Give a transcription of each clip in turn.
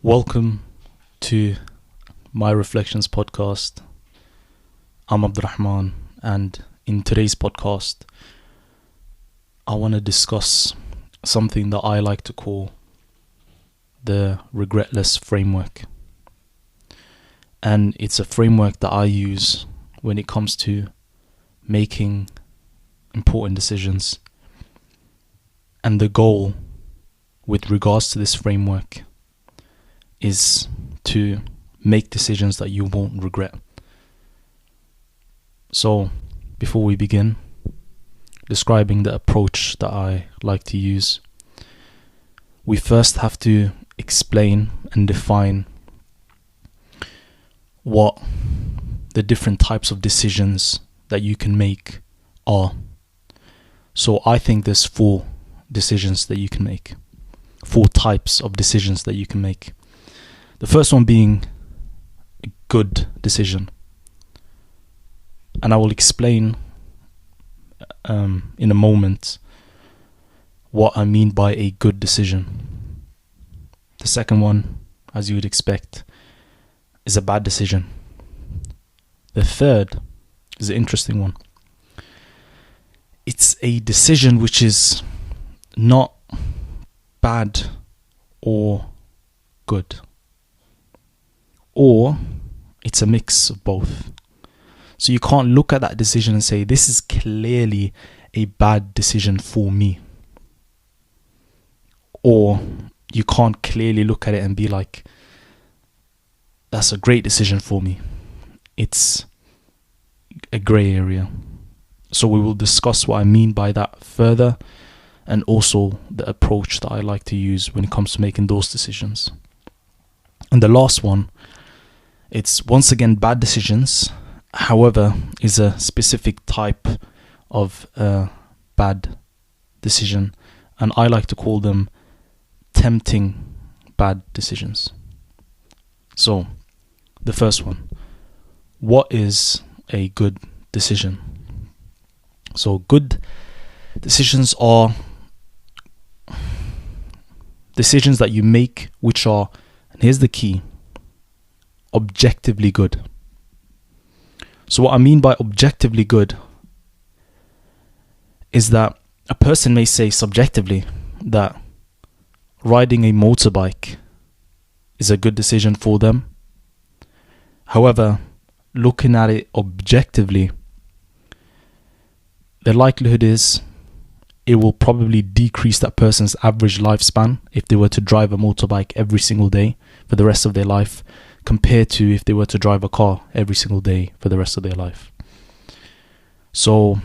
Welcome to my Reflections podcast. I'm Abdurrahman, and in today's podcast, I want to discuss something that I like to call the regretless framework. And it's a framework that I use when it comes to making important decisions. And the goal with regards to this framework is to make decisions that you won't regret. So, before we begin describing the approach that I like to use, we first have to explain and define what the different types of decisions that you can make are. So I think there's 4 decisions that you can make. 4 types of decisions that you can make. The first one being a good decision. And I will explain in a moment what I mean by a good decision. The second one, as you would expect, is a bad decision. The third is an interesting one. It's a decision which is not bad or good. Or it's a mix of both. So you can't look at that decision and say, this is clearly a bad decision for me. Or you can't clearly look at it and be like, that's a great decision for me. It's a grey area. So we will discuss what I mean by that further, and also the approach that I like to use when it comes to making those decisions. And the last one, it's once again bad decisions, however, is a specific type of bad decision, and I like to call them tempting bad decisions. So, the first one, what is a good decision? So, good decisions are decisions that you make which are, and here's the key, objectively good. So what I mean by objectively good is that a person may say subjectively that riding a motorbike is a good decision for them. However, looking at it objectively, the likelihood is it will probably decrease that person's average lifespan if they were to drive a motorbike every single day for the rest of their life, compared to if they were to drive a car every single day for the rest of their life. So,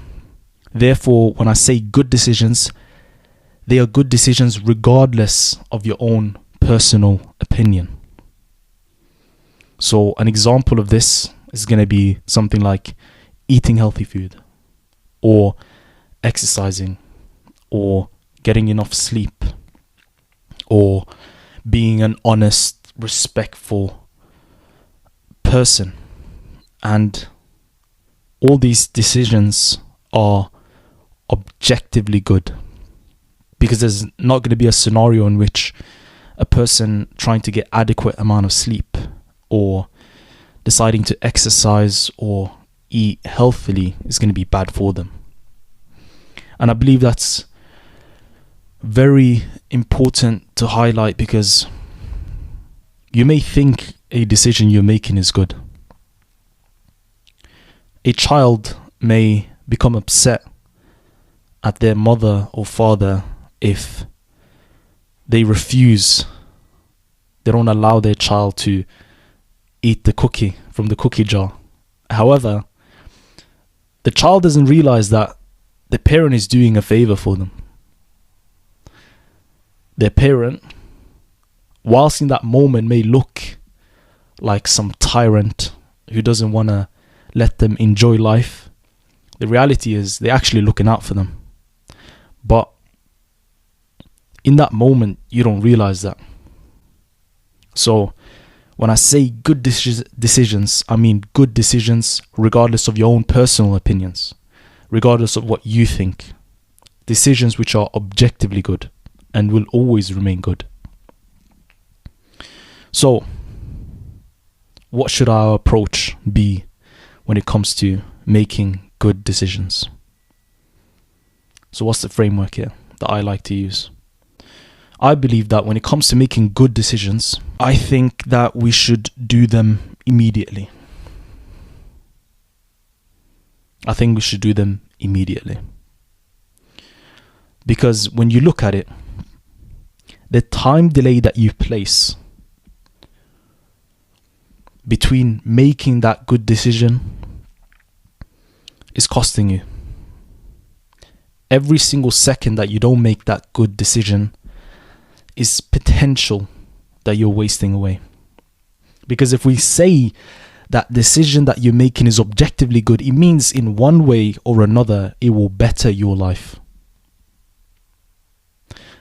therefore, when I say good decisions, they are good decisions regardless of your own personal opinion. So, an example of this is going to be something like eating healthy food, or exercising, or getting enough sleep, or being an honest, respectful person. And all these decisions are objectively good, because there's not going to be a scenario in which a person trying to get adequate amount of sleep, or deciding to exercise or eat healthily, is going to be bad for them. And I believe that's very important to highlight, because you may think a decision you're making is good. A child may become upset at their mother or father if they don't allow their child to eat the cookie from the cookie jar. However, the child doesn't realize that the parent is doing a favor for them. Their parent, whilst in that moment may look like some tyrant who doesn't want to let them enjoy life, the reality is they're actually looking out for them. But in that moment, you don't realize that. So when I say good decisions, I mean good decisions regardless of your own personal opinions, regardless of what you think. Decisions which are objectively good and will always remain good. So, what should our approach be when it comes to making good decisions? So what's the framework here that I like to use? I believe that when it comes to making good decisions, I think that we should do them immediately. Because when you look at it, the time delay that you place between making that good decision is costing you. Every single second that you don't make that good decision is potential that you're wasting away. Because if we say that decision that you're making is objectively good, it means in one way or another it will better your life.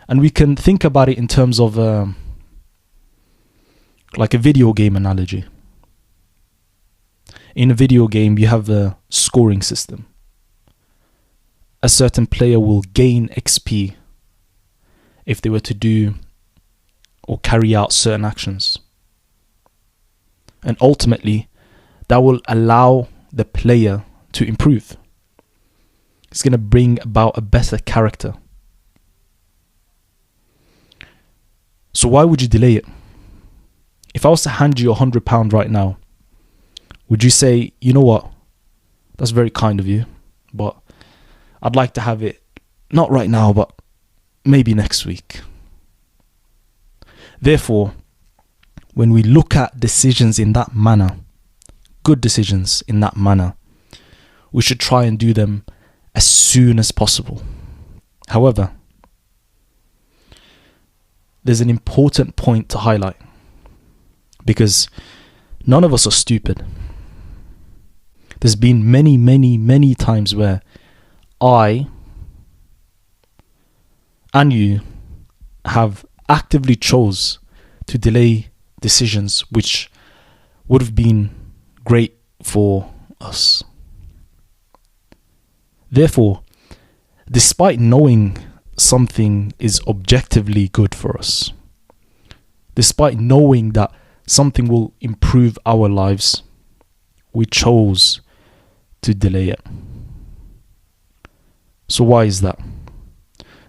And we can think about it in terms of like a video game analogy. In a video game, you have a scoring system. A certain player will gain XP if they were to do or carry out certain actions. And ultimately, that will allow the player to improve. It's going to bring about a better character. So why would you delay it? If I was to hand you £100 right now, would you say, you know what, that's very kind of you, but I'd like to have it not right now, but maybe next week? Therefore, when we look at decisions in that manner, good decisions in that manner, we should try and do them as soon as possible. However, there's an important point to highlight, because none of us are stupid. There's been many times where I and you have actively chose to delay decisions which would have been great for us. Therefore, despite knowing something is objectively good for us, despite knowing that something will improve our lives, we chose to delay it. So why is that?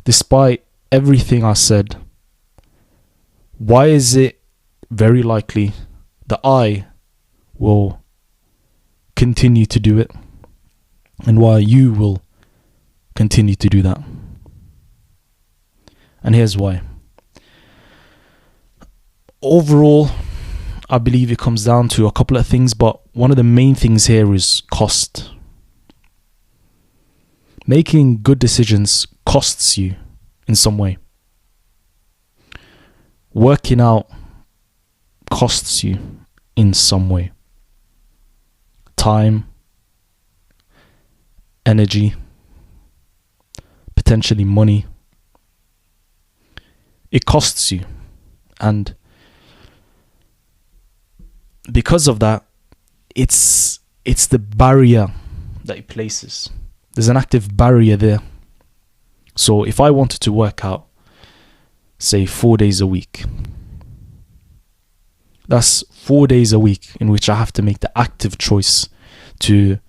Despite everything I said, why is it very likely that I will continue to do it, and why you will continue to do that? And here's why. Overall, I believe it comes down to a couple of things, but one of the main things here is cost. Making good decisions costs you in some way. Working out costs you in some way. Time, energy, potentially money. It costs you. And because of that, it's the barrier that it places. There's an active barrier there. So if I wanted to work out, say 4 days a week, that's 4 days a week in which I have to make the active choice to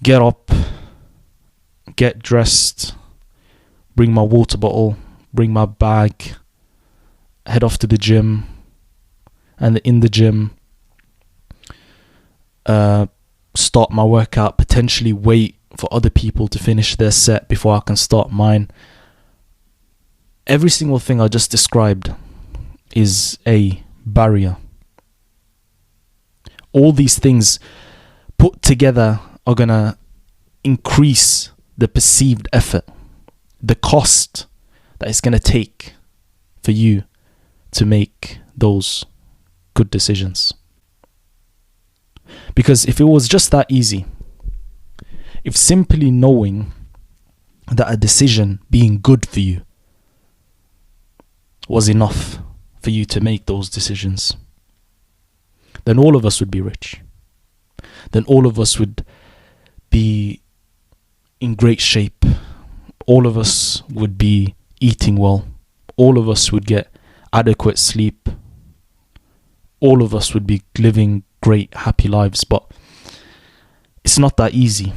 get up, get dressed, bring my water bottle, bring my bag, head off to the gym, and in the gym, start my workout, potentially wait for other people to finish their set before I can start mine. Every single thing I just described is a barrier. All these things put together are going to increase the perceived effort, the cost that it's going to take for you to make those good decisions. Because if it was just that easy, if simply knowing that a decision being good for you was enough for you to make those decisions, then all of us would be rich. Then all of us would be in great shape. All of us would be eating well. All of us would get adequate sleep. all of us would be living great, happy lives, but it's not that easy.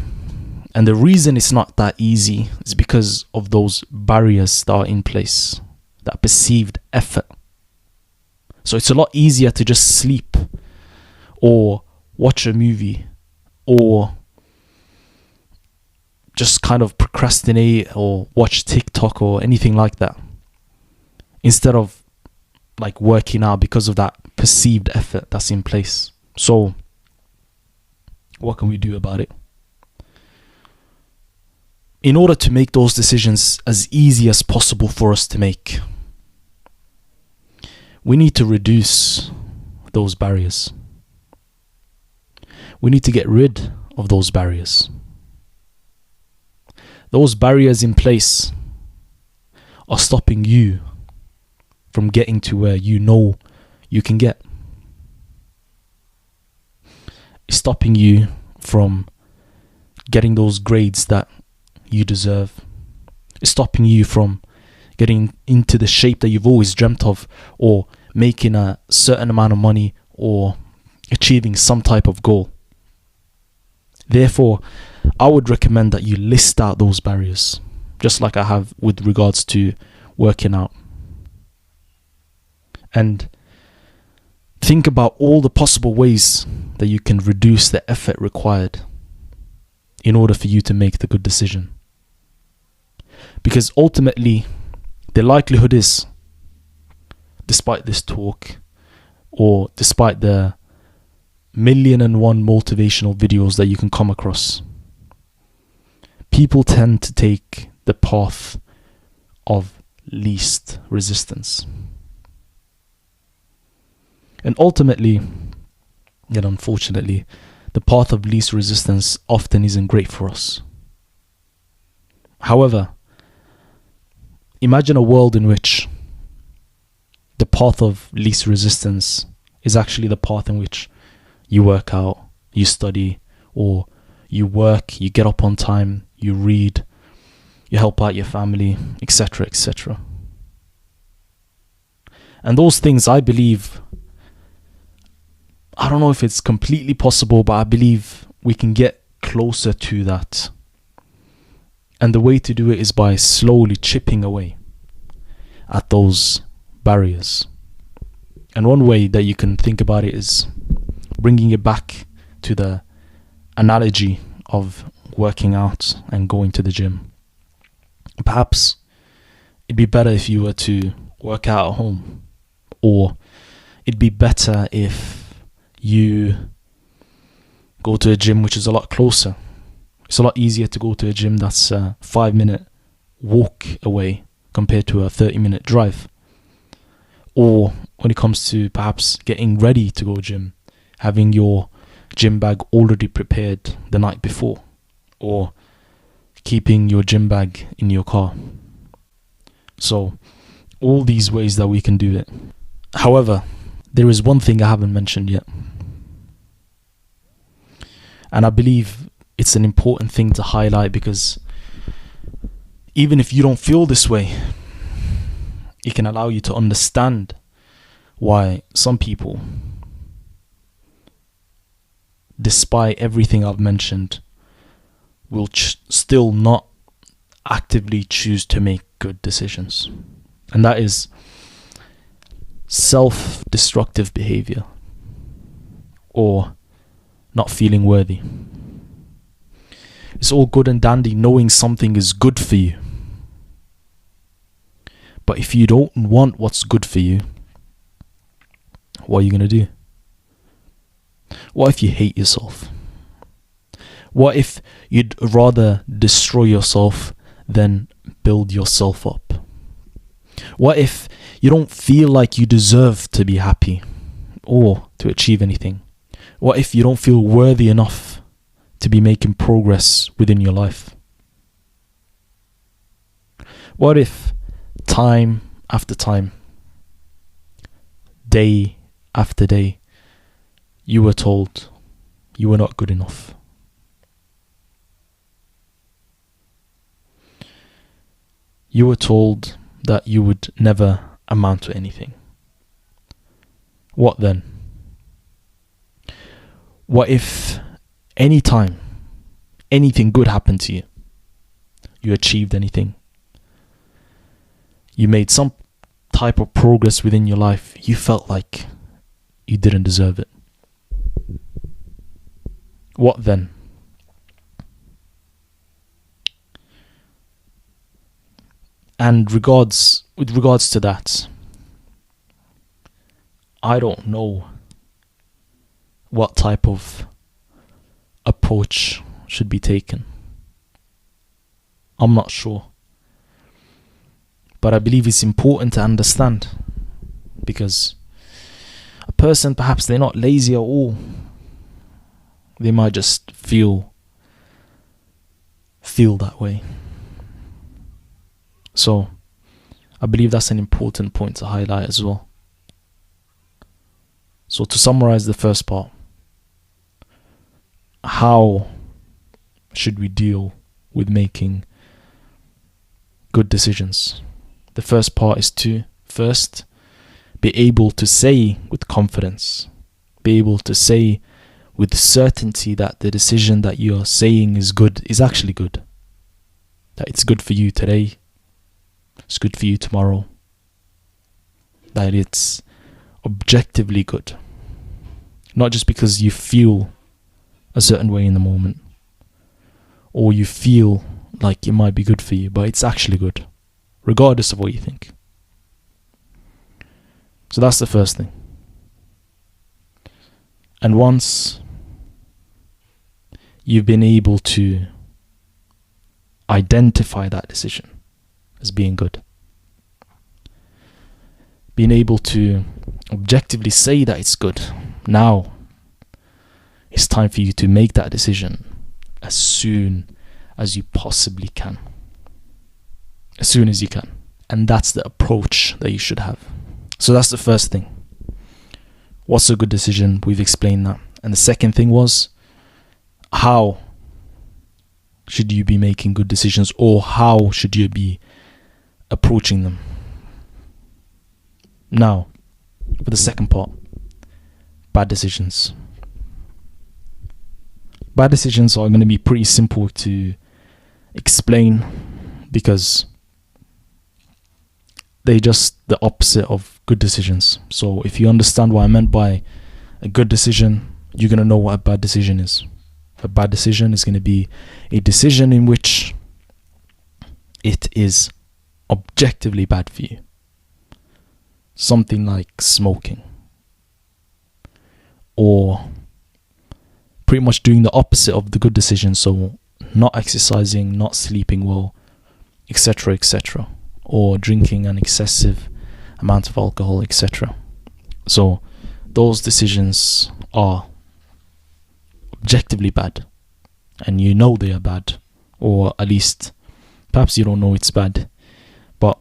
And the reason it's not that easy is because of those barriers that are in place, that perceived effort. So it's a lot easier to just sleep or watch a movie or just kind of procrastinate or watch TikTok or anything like that, instead of like working out, because of that perceived effort that's in place. So what can we do about it? In order to make those decisions as easy as possible for us to make, we need to reduce those barriers. We need to get rid of those barriers. Those barriers in place are stopping you from getting to where you know you can get. It's stopping you from getting those grades that you deserve. It's stopping you from getting into the shape that you've always dreamt of, or making a certain amount of money, or achieving some type of goal. Therefore, I would recommend that you list out those barriers, just like I have with regards to working out. And think about all the possible ways that you can reduce the effort required in order for you to make the good decision. Because ultimately, the likelihood is, despite this talk, or despite the 1,000,001 motivational videos that you can come across, people tend to take the path of least resistance. And ultimately, yet unfortunately, the path of least resistance often isn't great for us. However, imagine a world in which the path of least resistance is actually the path in which you work out, you study, or you work, you get up on time, you read, you help out your family, etc., etc. And those things, I believe, I don't know if it's completely possible, but I believe we can get closer to that. And the way to do it is by slowly chipping away at those barriers. And one way that you can think about it is bringing it back to the analogy of working out and going to the gym. Perhaps it'd be better if you were to work out at home, or it'd be better if you go to a gym which is a lot closer. It's a lot easier to go to a gym that's a 5-minute walk away compared to a 30-minute drive. Or when it comes to perhaps getting ready to go gym, having your gym bag already prepared the night before, or keeping your gym bag in your car. So all these ways that we can do it. However, there is one thing I haven't mentioned yet, and I believe it's an important thing to highlight, because even if you don't feel this way, it can allow you to understand why some people, despite everything I've mentioned, will still not actively choose to make good decisions. And that is self-destructive behavior, or not feeling worthy. It's all good and dandy knowing something is good for you, but if you don't want what's good for you, what are you going to do? What if you hate yourself? What if you'd rather destroy yourself than build yourself up? What if you don't feel like you deserve to be happy or to achieve anything? What if you don't feel worthy enough to be making progress within your life? What if time after time, day after day, you were told you were not good enough? You were told that you would never amount to anything. What then? What if anytime anything good happened to you, you achieved anything, you made some type of progress within your life, you felt like you didn't deserve it? What then? And with regards to that, I don't know what type of approach should be taken. I'm not sure. But I believe it's important to understand, because a person, perhaps they're not lazy at all. They might just feel that way. So I believe that's an important point to highlight as well. So to summarize the first part, how should we deal with making good decisions? The first part is to first be able to say with confidence, be able to say with certainty that the decision that you are saying is good is actually good. That it's good for you today, it's good for you tomorrow, that it's objectively good. Not just because you feel a certain way in the moment, or you feel like it might be good for you, but it's actually good, regardless of what you think. So that's the first thing. And once you've been able to identify that decision as being good, being able to objectively say that it's good, now it's time for you to make that decision as soon as you possibly can. As soon as you can. And that's the approach that you should have. So that's the first thing. What's a good decision? We've explained that. And the second thing was, how should you be making good decisions, or how should you be approaching them? Now, for the second part, bad decisions. Bad decisions are going to be pretty simple to explain, because they're just the opposite of good decisions. So if you understand what I meant by a good decision, you're going to know what a bad decision is. A bad decision is going to be a decision in which it is objectively bad for you. Something like smoking, or pretty much doing the opposite of the good decision, so not exercising, not sleeping well, etc., etc., or drinking an excessive amount of alcohol, etc. So those decisions are objectively bad, and you know they are bad, or at least perhaps you don't know it's bad, but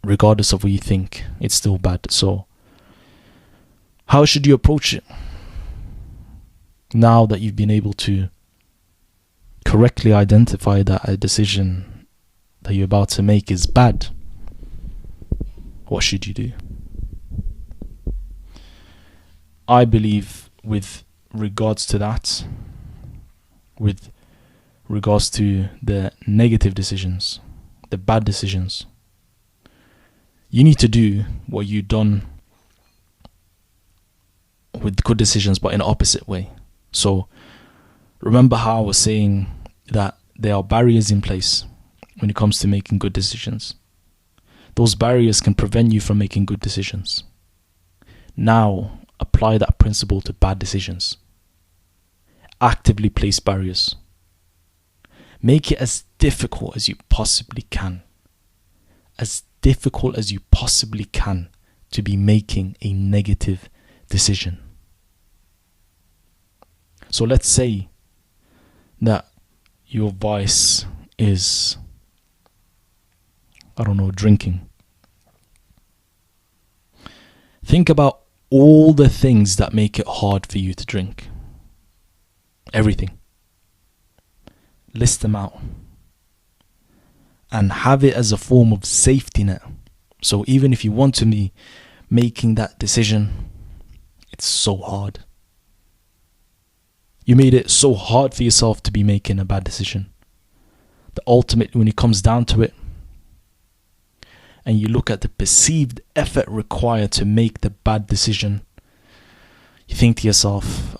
regardless of what you think, it's still bad. So how should you approach it? Now that you've been able to correctly identify that a decision that you're about to make is bad, what should you do? I believe with regards to that, with regards to the negative decisions, the bad decisions, you need to do what you've done with good decisions, but in the opposite way. So remember how I was saying that there are barriers in place when it comes to making good decisions. Those barriers can prevent you from making good decisions. Now apply that principle to bad decisions. Actively place barriers. Make it as difficult as you possibly can. As difficult as you possibly can to be making a negative decision. So let's say that your vice is, drinking. Think about all the things that make it hard for you to drink. Everything. List them out. And have it as a form of safety net. So even if you want to be making that decision, it's so hard. You made it so hard for yourself to be making a bad decision. That ultimately, when it comes down to it, and you look at the perceived effort required to make the bad decision, you think to yourself,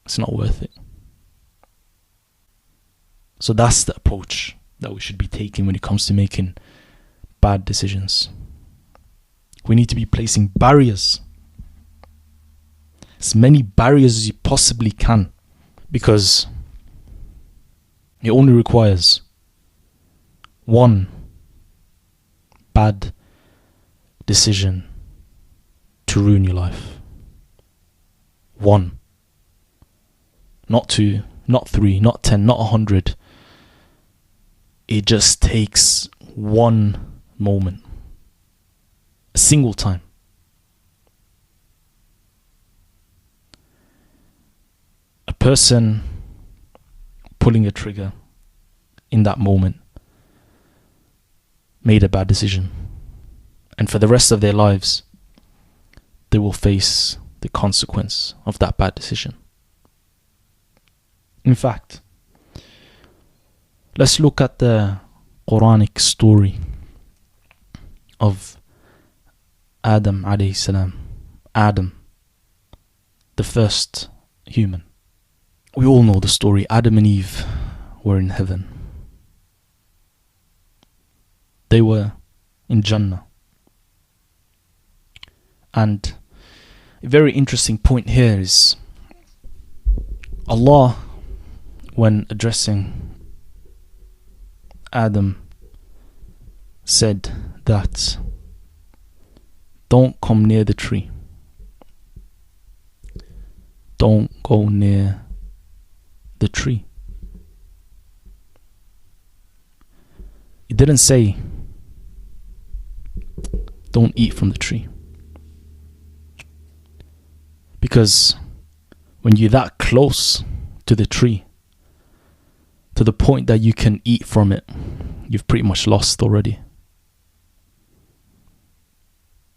it's not worth it. So that's the approach that we should be taking when it comes to making bad decisions. We need to be placing barriers, as many barriers as you possibly can, because it only requires one bad decision to ruin your life. One. Not two, not three, not 10, not 100. It just takes one moment. A single time. A person pulling a trigger in that moment made a bad decision, and for the rest of their lives they will face the consequence of that bad decision. In fact, let's look at the Quranic story of Adam alayhi salam. Adam, the first human. We all know the story. Adam and Eve were in heaven. They were in Jannah. And a very interesting point here is Allah, when addressing Adam, said that don't come near the tree. Don't go near the tree. It didn't say don't eat from the tree. Because when you're that close to the tree, to the point that you can eat from it, you've pretty much lost already.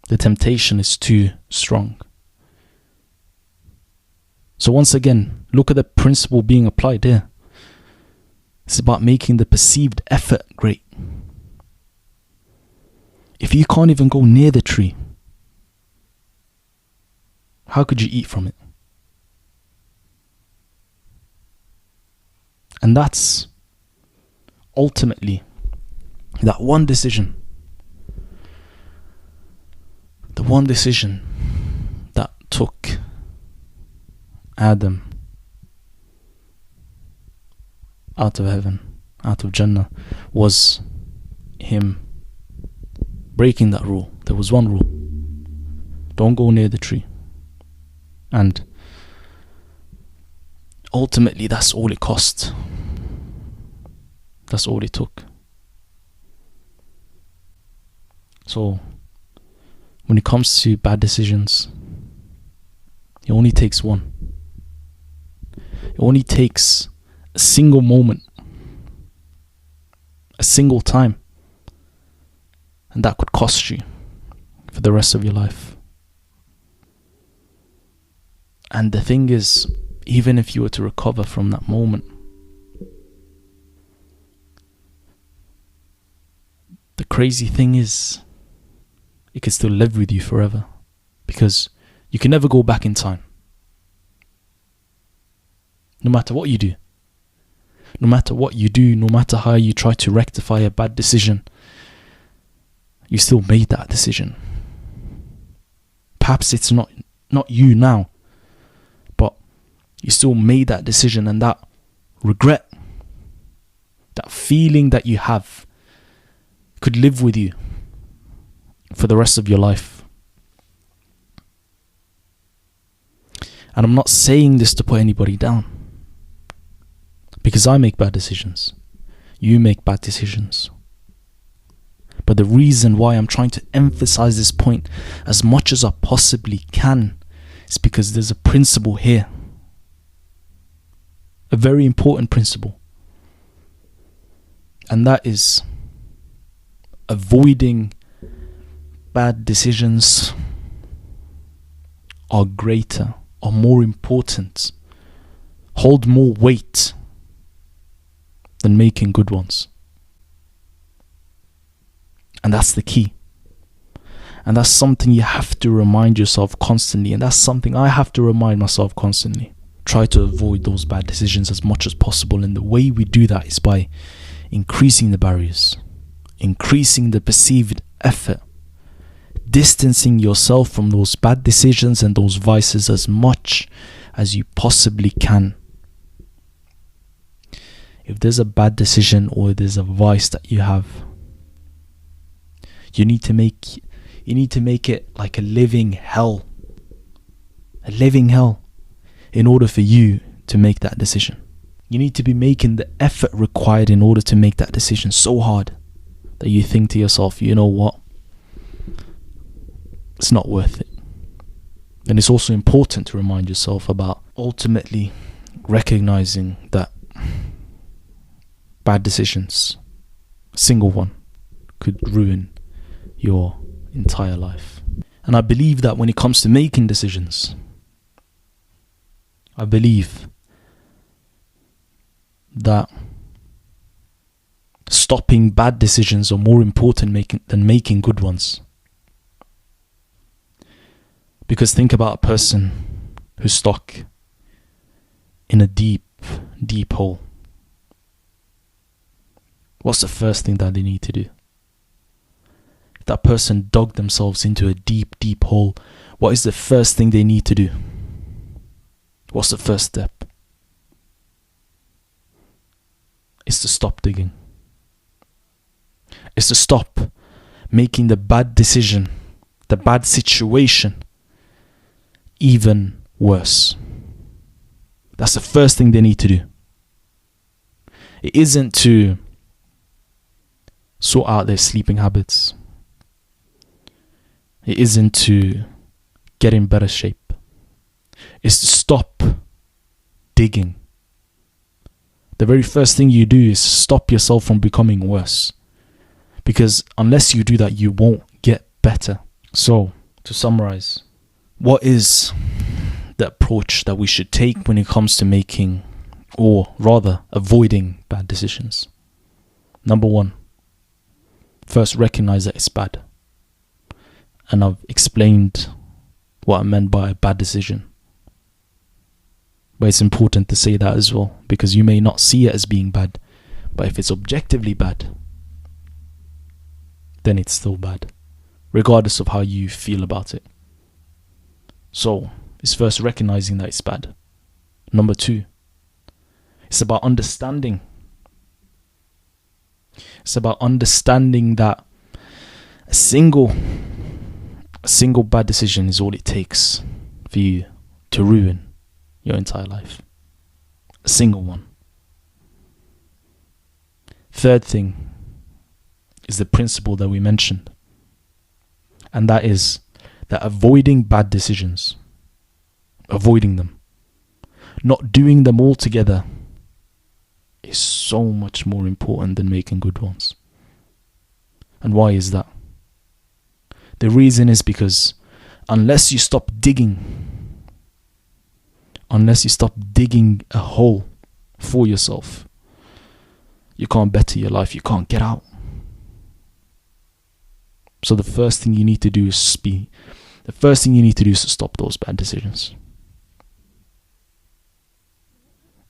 The temptation is too strong. So once again, look at the principle being applied here. It's about making the perceived effort great. If you can't even go near the tree, how could you eat from it? And that's ultimately that one decision. The one decision that took Adam out of heaven, out of Jannah, was him breaking that rule. There was one rule: don't go near the tree. And ultimately that's all it cost. That's all it took. So when it comes to bad decisions, it only takes one. It only takes a single moment, a single time, and that could cost you for the rest of your life. And the thing is, even if you were to recover from that moment, the crazy thing is, it can still live with you forever, because you can never go back in time. No matter what you do, no matter what you do, no matter how you try to rectify a bad decision, you still made that decision. Perhaps it's not you now, but you still made that decision, and that regret, that feeling that you have, could live with you for the rest of your life. And I'm not saying this to put anybody down, because I make bad decisions. You make bad decisions. But the reason why I'm trying to emphasize this point as much as I possibly can is because there's a principle here. A very important principle. And that is avoiding bad decisions are greater, are more important hold more weight than making good ones. And that's the key. And that's something you have to remind yourself constantly. And that's something I have to remind myself constantly. Try to avoid those bad decisions as much as possible. And the way we do that is by increasing the barriers, increasing the perceived effort, distancing yourself from those bad decisions and those vices as much as you possibly can. If there's a bad decision or there's a vice that you have, you need to make it like a living hell. A living hell in order for you to make that decision. You need to be making the effort required in order to make that decision so hard that you think to yourself, you know what? It's not worth it. And it's also important to remind yourself about ultimately recognizing that bad decisions, a single one, could ruin your entire life. And I believe that when it comes to making decisions, I believe that stopping bad decisions are more important than making good ones. Because think about a person who's stuck in a deep, deep hole. What's the first thing that they need to do? If that person dug themselves into a deep, deep hole, what is the first thing they need to do? What's the first step? It's to stop digging. It's to stop making the bad decision, the bad situation, even worse. That's the first thing they need to do. It isn't to sort out their sleeping habits. It isn't to get in better shape. It's to stop digging. The very first thing you do is stop yourself from becoming worse. Because unless you do that, you won't get better. So, to summarize, what is the approach that we should take when it comes to making, or rather avoiding, bad decisions? Number one, first recognize that it's bad. And I've explained what I meant by a bad decision. But it's important to say that as well, because you may not see it as being bad, but if it's objectively bad, then it's still bad, regardless of how you feel about it. So, it's first recognizing that it's bad. Number two, it's about understanding. It's about understanding that a single bad decision is all it takes for you to ruin your entire life. A single one. Third thing is the principle that we mentioned. And that is that avoiding bad decisions, avoiding them, not doing them altogether, is so much more important than making good ones. And why is that? The reason is because unless you stop digging a hole for yourself, you can't better your life, you can't get out. So the first thing you need to do is to stop those bad decisions.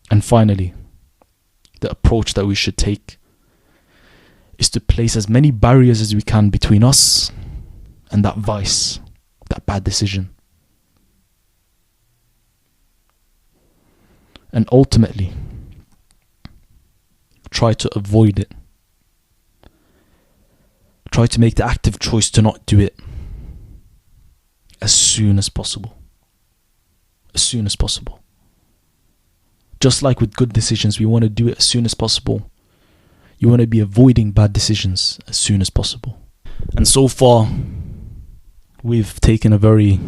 And finally, the approach that we should take is to place as many barriers as we can between us and that vice, that bad decision. And ultimately, try to avoid it. Try to make the active choice to not do it as soon as possible. As soon as possible. Just like with good decisions, we want to do it as soon as possible. You want to be avoiding bad decisions as soon as possible. And so far, we've taken a very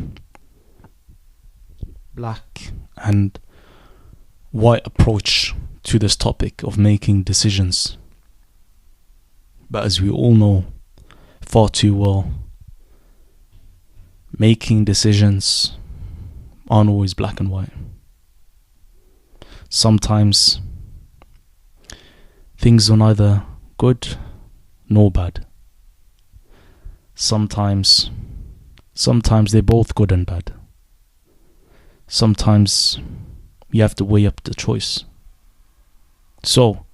black and white approach to this topic of making decisions. But as we all know far too well, making decisions aren't always black and white. Sometimes things are neither good nor bad. Sometimes they're both good and bad. Sometimes you have to weigh up the choice. So,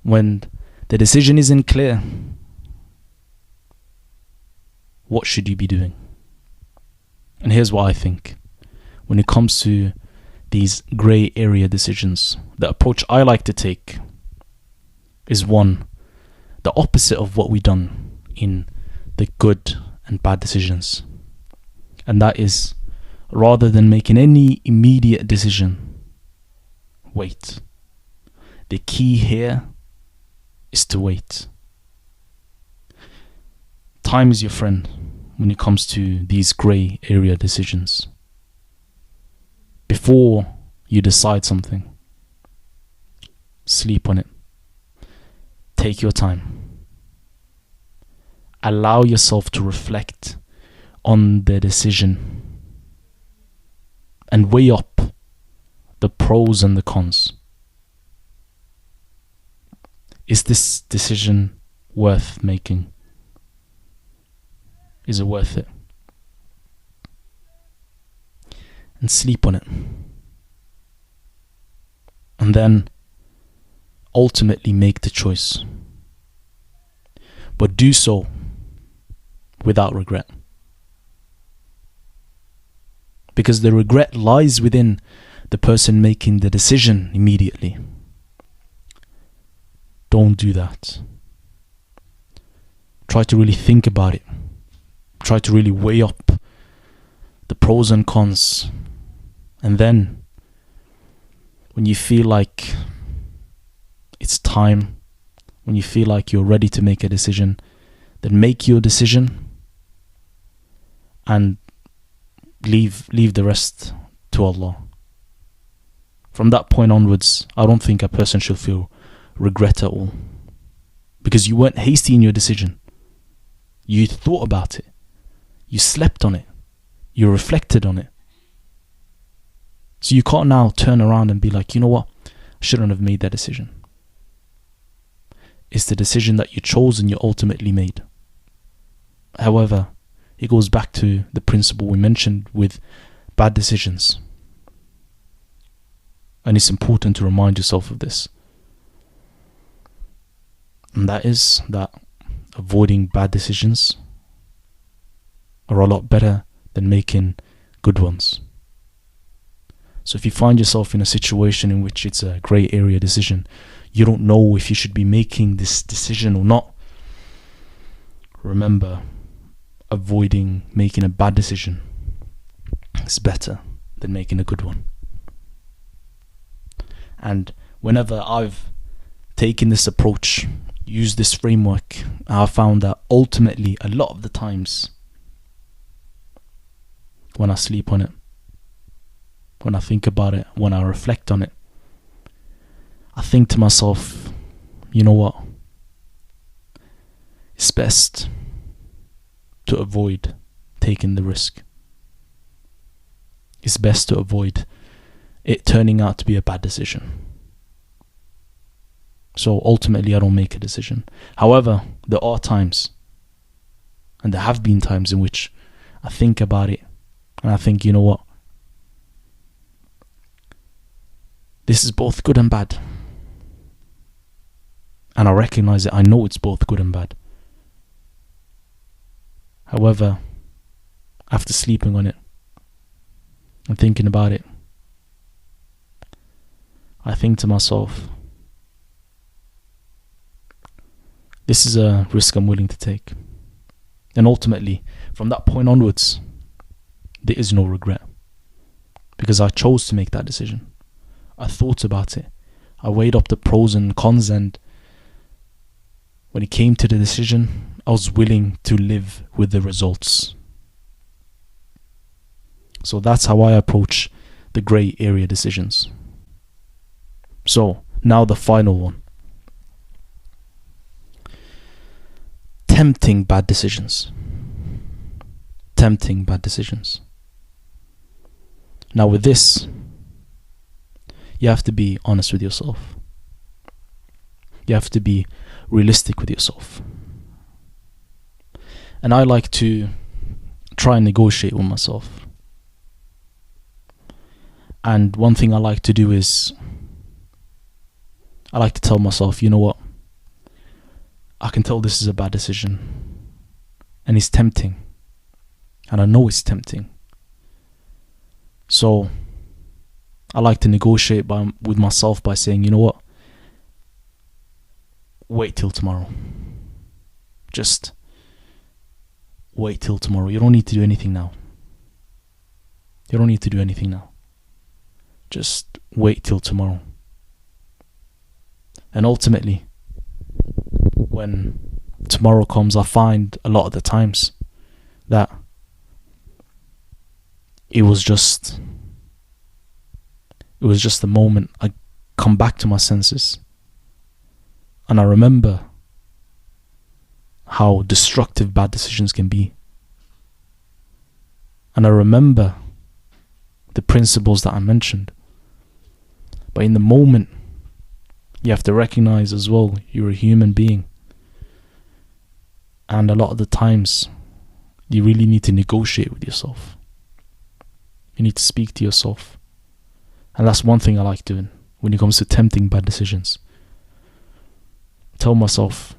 when the decision isn't clear, what should you be doing? And here's what I think. When it comes to these grey area decisions, the approach I like to take is one, the opposite of what we've done in the good and bad decisions. And that is, rather than making any immediate decision, wait. The key here is to wait. Time is your friend when it comes to these grey area decisions. Before you decide something, sleep on it. Take your time. Allow yourself to reflect on the decision and weigh up the pros and the cons. Is this decision worth making? Is it worth it? And sleep on it. And then ultimately make the choice. But do so without regret. Because the regret lies within the person making the decision immediately. Don't do that. Try to really think about it. Try to really weigh up the pros and cons. And then, when you feel like it's time, when you feel like you're ready to make a decision, then make your decision and leave the rest to Allah. From that point onwards, I don't think a person should feel regret at all, because you weren't hasty in your decision. You thought about it. You slept on it. You reflected on it. So you can't now turn around and be like, you know what, I shouldn't have made that decision. It's the decision that you chose and you ultimately made. However, it goes back to the principle we mentioned with bad decisions. And it's important to remind yourself of this. And that is that avoiding bad decisions are a lot better than making good ones. So if you find yourself in a situation in which it's a grey area decision, you don't know if you should be making this decision or not, remember, avoiding making a bad decision is better than making a good one. And whenever I've taken this approach, used this framework, I've found that ultimately a lot of the times when I sleep on it, when I think about it, when I reflect on it, I think to myself, you know what? It's best to avoid taking the risk. It's best to avoid it turning out to be a bad decision. So ultimately I don't make a decision. However, there are times, and there have been times in which I think about it and I think, you know what? This is both good and bad. And I recognize it. I know it's both good and bad. However, after sleeping on it and thinking about it, I think to myself, this is a risk I'm willing to take. And ultimately, from that point onwards, there is no regret. Because I chose to make that decision. I thought about it. I weighed up the pros and cons, and when it came to the decision, I was willing to live with the results. So that's how I approach the grey area decisions. So, now the final one. Tempting bad decisions. Tempting bad decisions. Now with this, you have to be honest with yourself. You have to be realistic with yourself. And I like to try and negotiate with myself. And one thing I like to do is I like to tell myself, you know what? I can tell this is a bad decision. And it's tempting. And I know it's tempting. So I like to negotiate with myself by saying, you know what? Wait till tomorrow. Just wait till tomorrow. You don't need to do anything now. You don't need to do anything now. Just wait till tomorrow. And ultimately, when tomorrow comes, I find a lot of the times that it was just the moment I come back to my senses. And I remember how destructive bad decisions can be. And I remember the principles that I mentioned. But in the moment, you have to recognize as well, you're a human being. And a lot of the times, you really need to negotiate with yourself. You need to speak to yourself. And that's one thing I like doing when it comes to tempting bad decisions. Tell myself,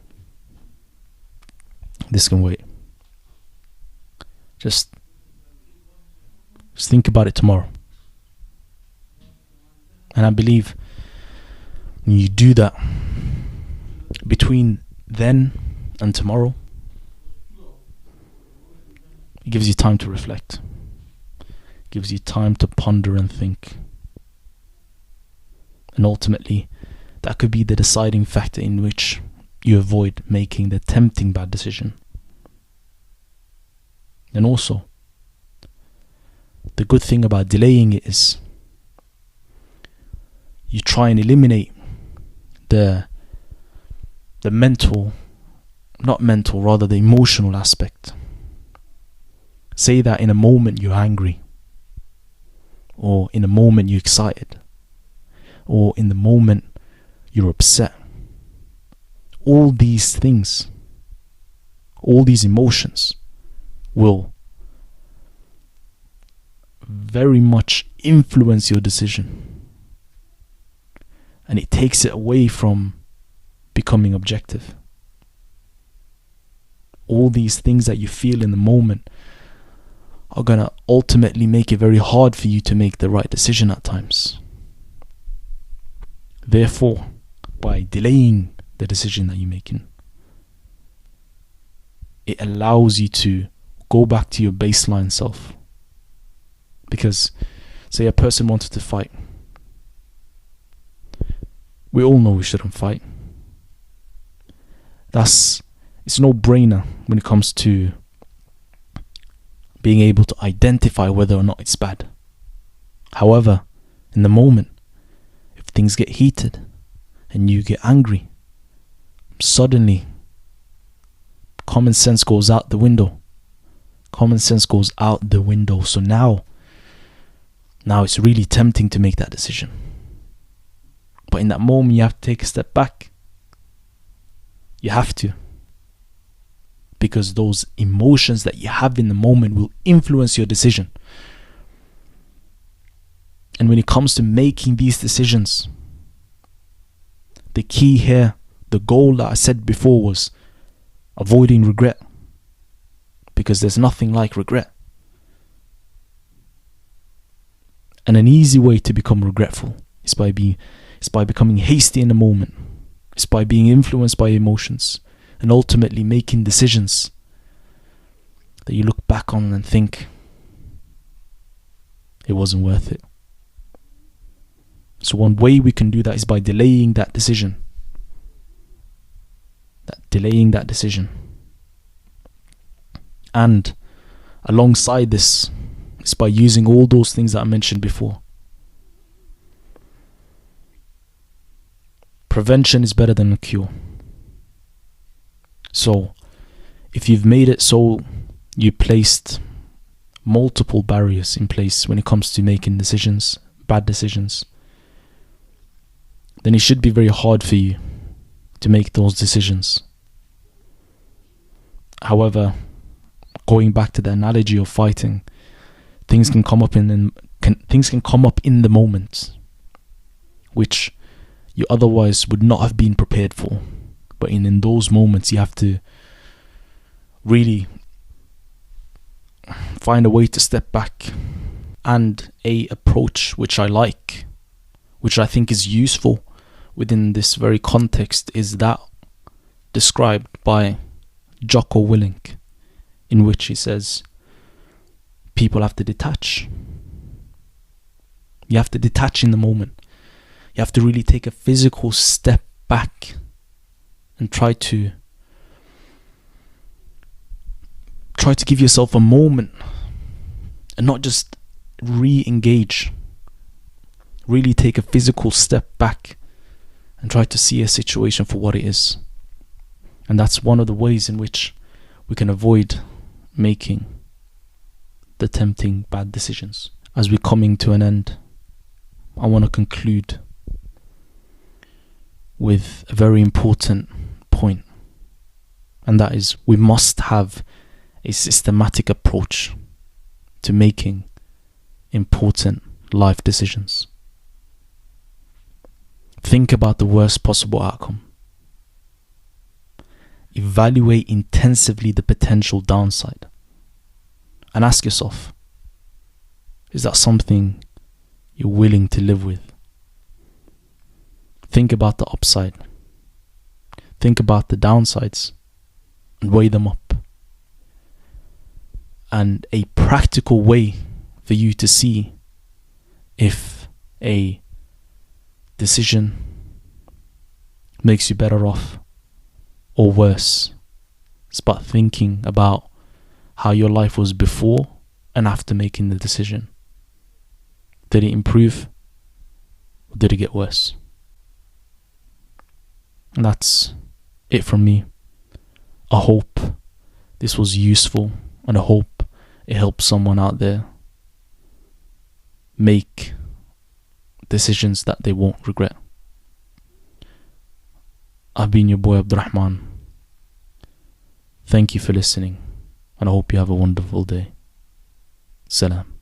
this can wait. Just think about it tomorrow. And I believe when you do that, between then and tomorrow, it gives you time to reflect. It gives you time to ponder and think. And ultimately, that could be the deciding factor in which you avoid making the tempting bad decision. And also, the good thing about delaying it is you try and eliminate the emotional aspect. Say that in a moment you're angry, or in a moment you're excited, or in the moment you're upset. All these things, all these emotions will very much influence your decision. And it takes it away from becoming objective. All these things that you feel in the moment are going to ultimately make it very hard for you to make the right decision at times. Therefore, by delaying the decision that you're making, it allows you to go back to your baseline self. Because, say a person wanted to fight. We all know we shouldn't fight. It's no brainer when it comes to being able to identify whether or not it's bad. However, in the moment, if things get heated and you get angry, suddenly common sense goes out the window. Common sense goes out the window. So now it's really tempting to make that decision. But in that moment, you have to take a step back. You have to. Because those emotions that you have in the moment will influence your decision. And when it comes to making these decisions, the key here, the goal that I said before, was avoiding regret. Because there's nothing like regret. And an easy way to become regretful is by becoming hasty in the moment. It's by being influenced by emotions. And ultimately making decisions that you look back on and think, it wasn't worth it. So one way we can do that is by delaying that decision. Delaying that decision. And alongside this, it's by using all those things that I mentioned before. Prevention is better than a cure. So, if you've made it so you placed multiple barriers in place when it comes to making decisions, bad decisions, then it should be very hard for you to make those decisions. However, going back to the analogy of fighting, things can come up in the moment which you otherwise would not have been prepared for. But in those moments, you have to really find a way to step back. And a approach which I like, which I think is useful within this very context, is that described by Jocko Willink, in which he says people have to detach. You have to detach in the moment. You have to really take a physical step back and try to give yourself a moment and not just re-engage. Really take a physical step back and try to see a situation for what it is. And that's one of the ways in which we can avoid making the tempting bad decisions. As we're coming to an end, I want to conclude with a very important point, and that is we must have a systematic approach to making important life decisions. Think about the worst possible outcome. Evaluate intensively the potential downside and ask yourself, is that something you're willing to live with? Think about the upside. Think about the downsides and weigh them up. And a practical way for you to see if a decision makes you better off or worse, start thinking about how your life was before and after making the decision. Did it improve or did it get worse? And that's it from me. I hope this was useful, and I hope it helps someone out there make decisions that they won't regret. I've been your boy Abdurrahman. Thank you for listening, and I hope you have a wonderful day. Salam.